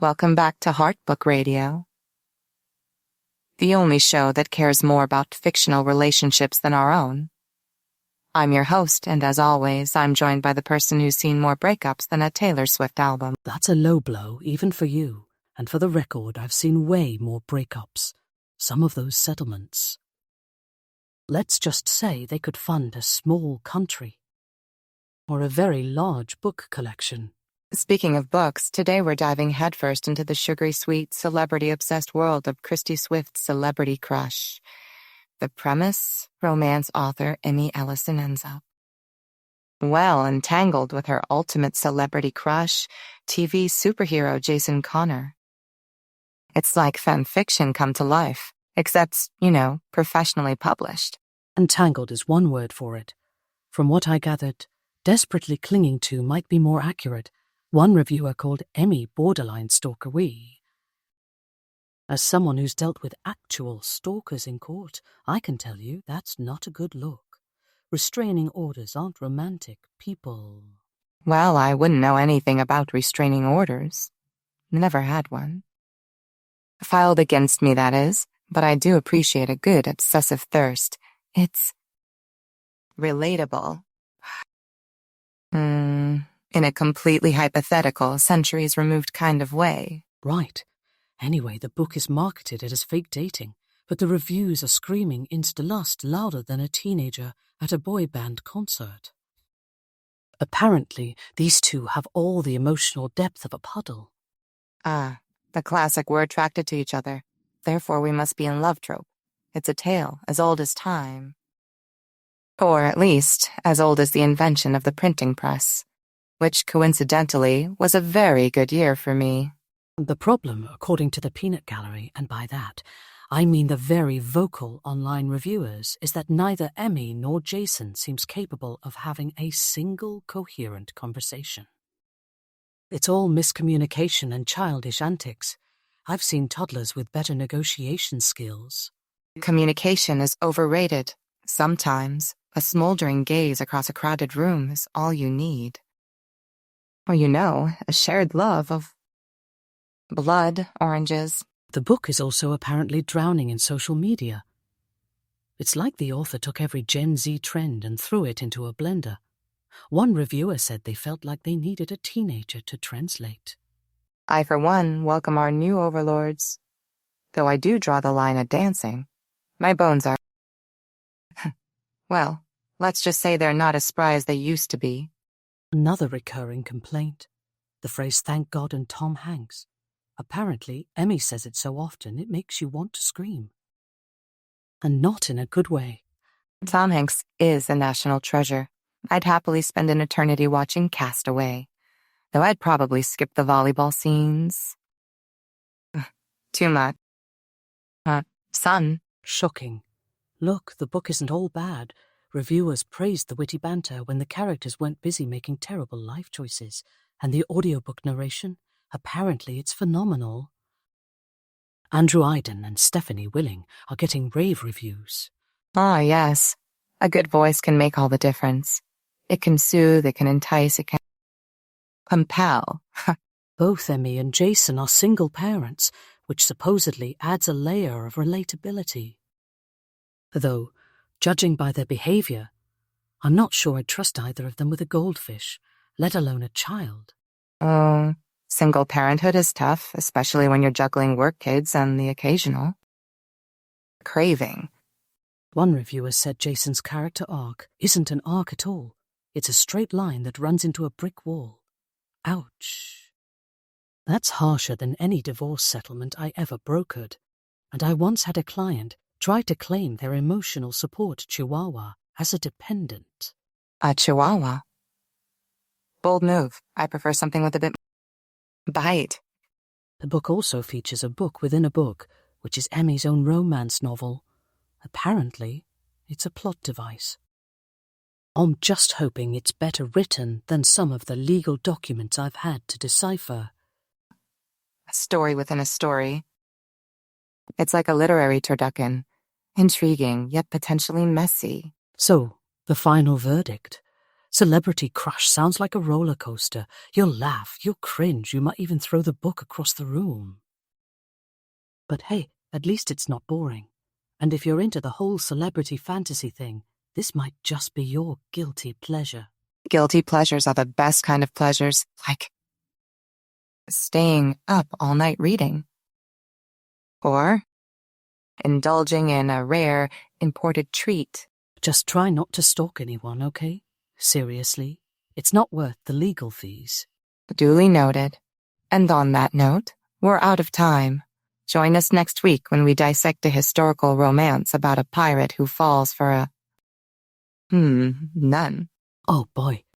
Welcome back to Heart Book Radio, the only show that cares more about fictional relationships than our own. I'm your host, and as always, I'm joined by the person who's seen more breakups than a Taylor Swift album. That's a low blow, even for you. And for the record, I've seen way more breakups. Some of those settlements. Let's just say they could fund a small country. Or a very large book collection. Speaking of books, today we're diving headfirst into the sugary sweet, celebrity-obsessed world of Christy Swift's celebrity crush. The premise, romance author Emmy Ellison ends up well entangled with her ultimate celebrity crush, TV superhero Jason Connor. It's like fan fiction come to life, except, professionally published. Entangled is one word for it. From what I gathered, desperately clinging to might be more accurate. One reviewer called Emmy borderline stalker-wee. As someone who's dealt with actual stalkers in court, I can tell you that's not a good look. Restraining orders aren't romantic, people. Well, I wouldn't know anything about restraining orders. Never had one. Filed against me, that is, but I do appreciate a good obsessive thirst. It's relatable. In a completely hypothetical, centuries-removed kind of way. Right. Anyway, the book is marketed as fake dating, but the reviews are screaming insta-lust louder than a teenager at a boy band concert. Apparently, these two have all the emotional depth of a puddle. The classic we're attracted to each other, therefore we must be in love trope. It's a tale as old as time. Or at least, as old as the invention of the printing press. Which, coincidentally, was a very good year for me. The problem, according to the Peanut Gallery, and by that, I mean the very vocal online reviewers, is that neither Emmy nor Jason seems capable of having a single coherent conversation. It's all miscommunication and childish antics. I've seen toddlers with better negotiation skills. Communication is overrated. Sometimes, a smoldering gaze across a crowded room is all you need. Or a shared love of blood, oranges. The book is also apparently drowning in social media. It's like the author took every Gen Z trend and threw it into a blender. One reviewer said they felt like they needed a teenager to translate. I, for one, welcome our new overlords. Though I do draw the line at dancing. My bones are... well, let's just say they're not as spry as they used to be. Another recurring complaint. The phrase "thank God" and Tom Hanks. Apparently, Emmy says it so often it makes you want to scream. And not in a good way. Tom Hanks is a national treasure. I'd happily spend an eternity watching Castaway. Though I'd probably skip the volleyball scenes. Too much. Son. Shocking. Look, the book isn't all bad. Reviewers praised the witty banter when the characters weren't busy making terrible life choices. And the audiobook narration? Apparently it's phenomenal. Andrew Iden and Stephanie Willing are getting rave reviews. Ah, yes. A good voice can make all the difference. It can soothe, it can entice, it can compel. Both Emmy and Jason are single parents, which supposedly adds a layer of relatability. Though, judging by their behavior, I'm not sure I'd trust either of them with a goldfish, let alone a child. Single parenthood is tough, especially when you're juggling work kids and the occasional craving. One reviewer said Jason's character arc isn't an arc at all. It's a straight line that runs into a brick wall. Ouch. That's harsher than any divorce settlement I ever brokered. And I once had a client try to claim their emotional support chihuahua as a dependent. A chihuahua? Bold move. I prefer something with a bit bite. The book also features a book within a book, which is Emmy's own romance novel. Apparently, it's a plot device. I'm just hoping it's better written than some of the legal documents I've had to decipher. A story within a story. It's like a literary turducken. Intriguing, yet potentially messy. So, the final verdict. Celebrity crush sounds like a roller coaster. You'll laugh, you'll cringe, you might even throw the book across the room. But hey, at least it's not boring. And if you're into the whole celebrity fantasy thing, this might just be your guilty pleasure. Guilty pleasures are the best kind of pleasures, like staying up all night reading. Or indulging in a rare, imported treat. Just try not to stalk anyone, okay? Seriously, it's not worth the legal fees. Duly noted. And on that note, we're out of time. Join us next week when we dissect a historical romance about a pirate who falls for a... nun. Oh boy,